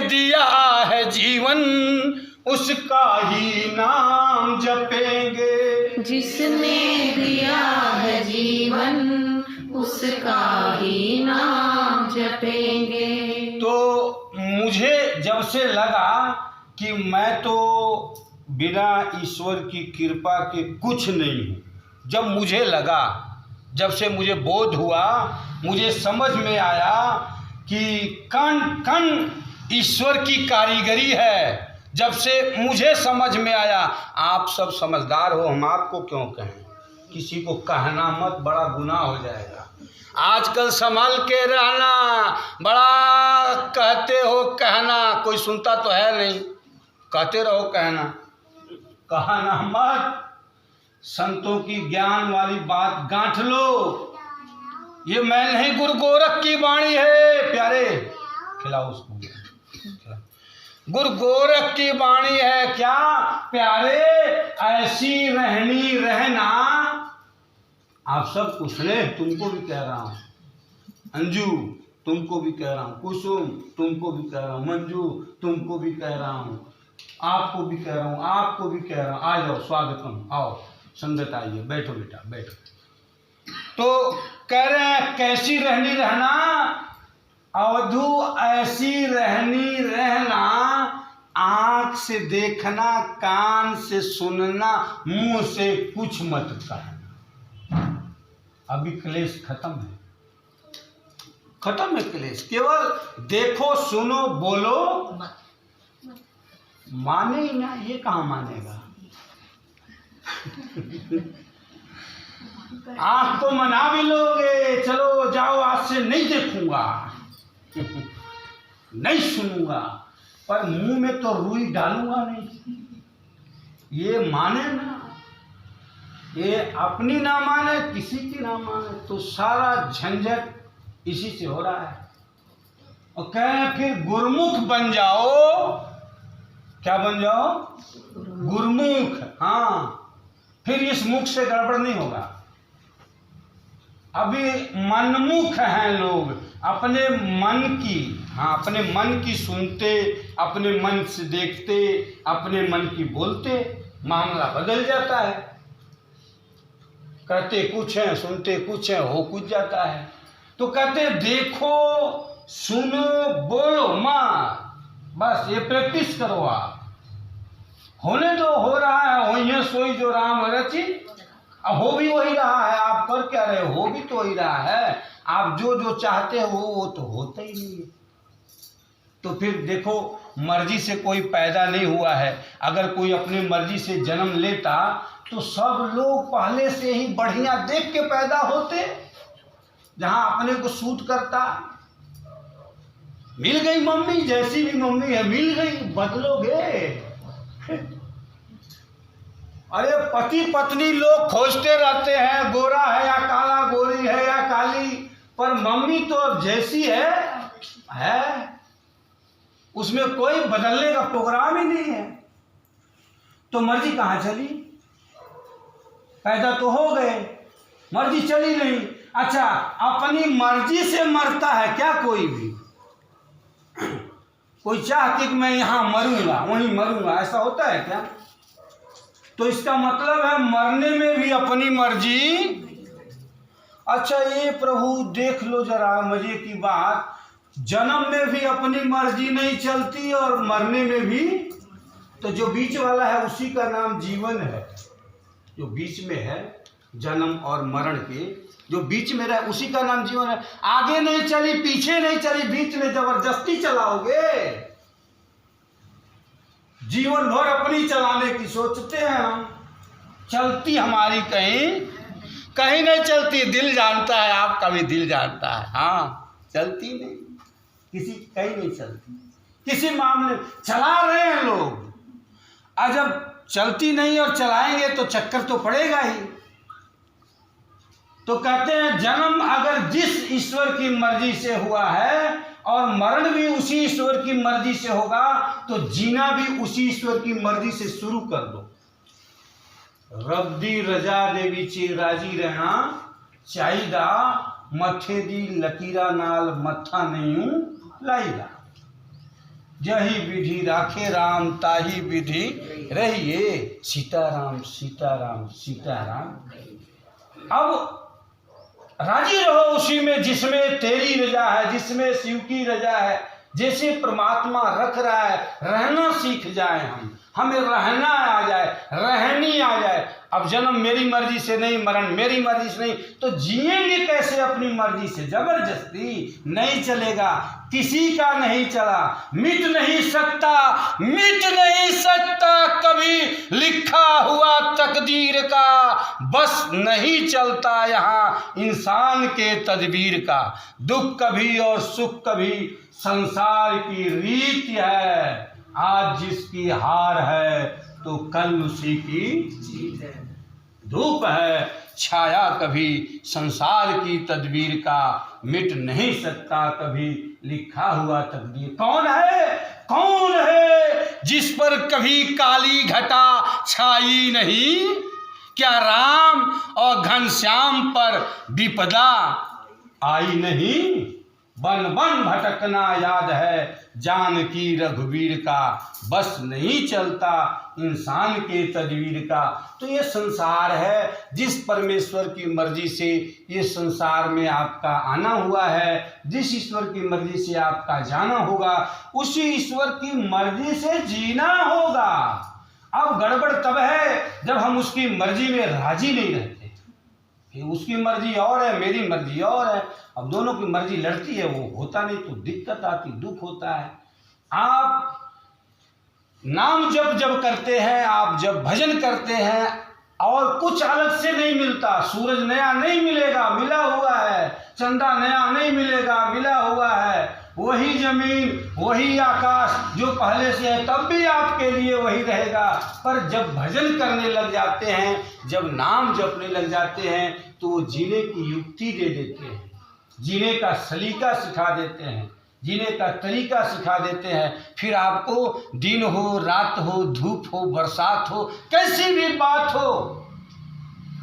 दिया है जीवन उसका ही नाम जपेंगे। जिसने दिया है जीवन उसका ही नाम जपेंगे। तो मुझे जब से लगा कि मैं तो बिना ईश्वर की कृपा के कुछ नहीं हूँ, जब मुझे लगा, जब से मुझे बोध हुआ, मुझे समझ में आया कि कण कण ईश्वर की कारीगरी है, जब से मुझे समझ में आया। आप सब समझदार हो, हम आपको क्यों कहें, किसी को कहना मत, बड़ा गुनाह हो जाएगा। आजकल संभल के रहना, बड़ा कहते हो कहना, कोई सुनता तो है नहीं, कहते रहो कहना, कहना मत। संतों की ज्ञान वाली बात गांठ लो। ये मैं नहीं, गुरु गोरख की वाणी है प्यारे, खिलाओ उसको। गुरु गोरख की वाणी है क्या प्यारे, ऐसी रहनी रहना। आप सब कुछ ले, तुमको भी कह रहा हूँ, अंजू तुमको भी कह रहा हूँ, कुसुम तुमको भी कह रहा हूँ, मंजू तुमको भी कह रहा हूँ, आपको भी कह रहा हूँ, आपको भी कह रहा हूँ। आ जाओ, स्वागतम, आओ संगत, आइए, बैठो बेटा बैठो। तो कह रहे हैं कैसी रहनी रहना, अवधू ऐसी रहनी रहना, आँख से देखना, कान से सुनना, मुंह से कुछ मत कहना। अभी क्लेश खत्म है, खत्म है क्लेश। केवल देखो, सुनो, बोलो, माने ही ना, ये कहाँ मानेगा। आँख तो मना भी लोगे, चलो जाओ, आज से नहीं देखूंगा, नहीं सुनूंगा, पर मुंह में तो रुई डालूंगा नहीं। ये माने ना, ये अपनी ना माने, किसी की ना माने, तो सारा झंझट इसी से हो रहा है। और कहें फिर गुरुमुख बन जाओ, क्या बन जाओ, गुरुमुख। हाँ, फिर इस मुख से गड़बड़ नहीं होगा। अभी मनमुख हैं लोग, अपने मन की, हाँ अपने मन की सुनते, अपने मन से देखते, अपने मन की बोलते, मामला बदल जाता है। कहते कुछ हैं, सुनते कुछ हैं, हो कुछ जाता है। तो कहते देखो, सुनो, बोलो माँ, बस ये प्रैक्टिस करो आप। होने दो, हो रहा है, वही सोई जो राम रची। अब हो भी वही रहा है, आप कर क्या रहे हो भी तो वही रहा है। आप जो जो चाहते हो वो तो होता ही नहीं है। तो फिर देखो, मर्जी से कोई पैदा नहीं हुआ है। अगर कोई अपनी मर्जी से जन्म लेता तो सब लोग पहले से ही बढ़िया देख के पैदा होते, जहां अपने को सूट करता। मिल गई मम्मी, जैसी भी मम्मी है मिल गई, बदलोगे। अरे पति पत्नी लोग खोजते रहते हैं, गोरा है या काला, गोरी है या काली, पर मम्मी तो अब जैसी है, उसमें कोई बदलने का प्रोग्राम ही नहीं है। तो मर्जी कहाँ चली, पैदा तो हो गए, मर्जी चली नहीं। अच्छा, अपनी मर्जी से मरता है क्या कोई भी? कोई चाहती कि मैं यहाँ मरूंगा, वहीं मरूंगा, ऐसा होता है क्या? तो इसका मतलब है मरने में भी अपनी मर्जी। अच्छा ये प्रभु देख लो जरा मजे की बात, जन्म में भी अपनी मर्जी नहीं चलती और मरने में भी। तो जो बीच वाला है उसी का नाम जीवन है। जो बीच में है जन्म और मरण के, जो बीच में रहे उसी का नाम जीवन है। आगे नहीं चली, पीछे नहीं चली, बीच में जबरदस्ती चलाओगे, जीवन भर अपनी चलाने की सोचते हैं हम। चलती हमारी कहीं कहीं नहीं चलती, दिल जानता है, आपका भी दिल जानता है। हाँ, चलती नहीं, किसी कहीं नहीं चलती। किसी मामले चला रहे हैं लोग, और जब चलती नहीं और चलाएंगे तो चक्कर तो पड़ेगा ही। तो कहते हैं जन्म अगर जिस ईश्वर की मर्जी से हुआ है और मरण भी उसी ईश्वर की मर्जी से होगा, तो जीना भी उसी ईश्वर की मर्जी से शुरू कर दो। रब्दी रजा दे विचे राजी रहना चाहिदा, मथे दी लकीरा नाल मत्था नहीं लाईदा। जही विधि राखे राम ताही विधि रहिए। सीताराम सीताराम सीताराम। अब राजी रहो उसी में जिसमें तेरी रजा है, जिसमें शिव की रजा है। जैसे परमात्मा रख रहा है, रहना सीख जाए हमें रहना आ जाए, रहनी आ जाए। अब जन्म मेरी मर्जी से नहीं, मरण मेरी मर्जी से नहीं, तो जिएंगे कैसे अपनी मर्जी से? जबरदस्ती नहीं चलेगा, किसी का नहीं चला। मिट नहीं सकता, मिट नहीं सकता कभी लिखा हुआ तकदीर का। बस नहीं चलता यहाँ इंसान के तदबीर का। दुख कभी और सुख कभी संसार की रीत है। आज जिसकी हार है तो कल उसी की जीत है। धूप है छाया कभी संसार की तदबीर का। मिट नहीं सकता कभी लिखा हुआ तकदीर। कौन है जिस पर कभी काली घटा छाई नहीं? क्या राम और घनश्याम पर विपदा आई नहीं? बन बन भटकना याद है जानकी रघुवीर का। बस नहीं चलता इंसान के तदबीर का। तो ये संसार है, जिस परमेश्वर की मर्जी से ये संसार में आपका आना हुआ है, जिस ईश्वर की मर्जी से आपका जाना होगा, उसी ईश्वर की मर्जी से जीना होगा। अब गड़बड़ तब है जब हम उसकी मर्जी में राजी नहीं रहते। कि उसकी मर्जी और है, मेरी मर्जी और है। अब दोनों की मर्जी लड़ती है, वो होता नहीं तो दिक्कत आती, दुख होता है। आप नाम जब करते हैं, आप जब भजन करते हैं और कुछ अलग से नहीं मिलता। सूरज नया नहीं मिलेगा, मिला हुआ है। चंदा नया नहीं मिलेगा, मिला हुआ है। वही जमीन, वही आकाश जो पहले से है, तब भी आपके लिए वही रहेगा। पर जब भजन करने लग जाते हैं, जब नाम जपने लग जाते हैं, तो वो जीने की युक्ति दे देते हैं, जीने का सलीका सिखा देते हैं, जीने का तरीका सिखा देते हैं। फिर आपको दिन हो, रात हो, धूप हो, बरसात हो, कैसी भी बात हो,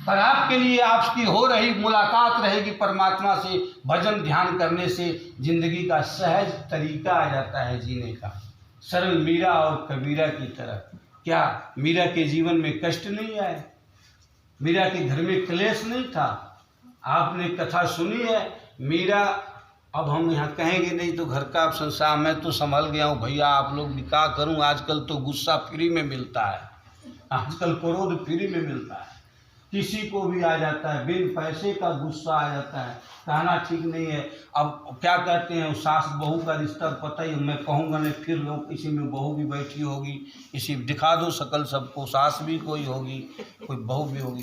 पर आपके लिए आपकी हो रही मुलाकात रहेगी परमात्मा से। भजन ध्यान करने से जिंदगी का सहज तरीका आ जाता है जीने का। सरल मीरा और कबीरा की तरह। क्या मीरा के जीवन में कष्ट नहीं आए? मीरा के घर में क्लेश नहीं था? आपने कथा सुनी है मीरा। अब हम यहाँ कहेंगे नहीं तो घर का संसार, मैं तो संभल गया हूँ भैया, आप लोग भी क्या करूँ। आजकल तो गुस्सा फ्री में मिलता है, आजकल क्रोध फ्री में मिलता है। किसी को भी आ जाता है, बिन पैसे का गुस्सा आ जाता है। कहना ठीक नहीं है। अब क्या कहते हैं, सास बहू का रिश्ता पता ही, मैं कहूँगा नहीं, फिर लोग इसी में बहू भी बैठी होगी, इसी दिखा दो शकल सबको, सास भी कोई होगी, कोई बहू भी होगी।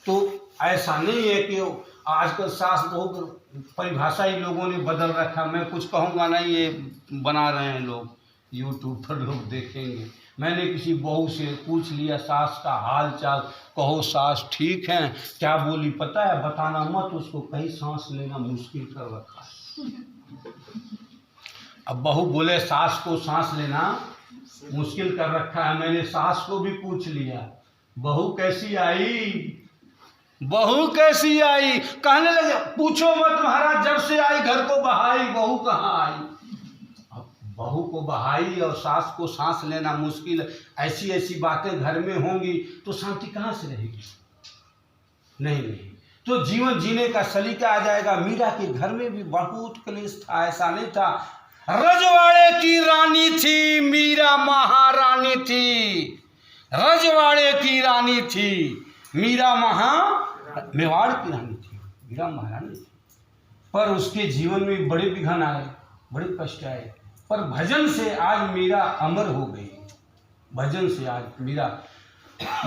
तो ऐसा नहीं है कि आजकल सास बहू की परिभाषा ही लोगों ने बदल रखा। मैं कुछ कहूँगा नहीं, ये बना रहे हैं लोग, यूट्यूब पर लोग देखेंगे। मैंने किसी बहू से पूछ लिया सास का हाल चाल, कहो सास ठीक है, क्या बोली पता है? बताना मत उसको, कहीं सांस लेना मुश्किल कर रखा है। अब बहू बोले सास को सांस लेना मुश्किल कर रखा है। मैंने सास को भी पूछ लिया, बहू कैसी आई, बहू कैसी आई? कहने लगे पूछो मत महाराज, जब से आई घर को बहाई, बहू कहाँ आई? बहू को बहाई और सास को सांस लेना मुश्किल, ऐसी ऐसी बातें घर में होंगी तो शांति कहाँ से रहेगी? नहीं। तो जीवन जीने का सलीका आ जाएगा। मीरा के घर में भी बहुत क्लेश था, ऐसा नहीं था। रजवाड़े की रानी थी मीरा, महारानी थी। रजवाड़े की रानी थी मीरा, मेवाड़ की रानी थी, मीरा महारानी थी। पर उसके जीवन में बड़े विघ्न आए, बड़े कष्ट आए। पर भजन से आज मीरा अमर हो गई। भजन से आज मीरा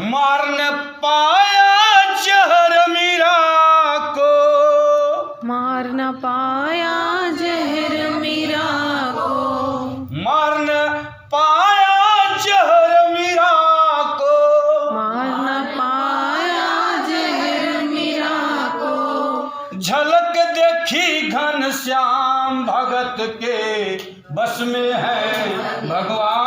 मार न पाया जहर मीरा को, मार न पाया जहर मीरा को, मार न पाया जहर मीरा को, मार न पाया जहर मीरा को। झलक देखी घनश्याम भगत के बस में है भगवान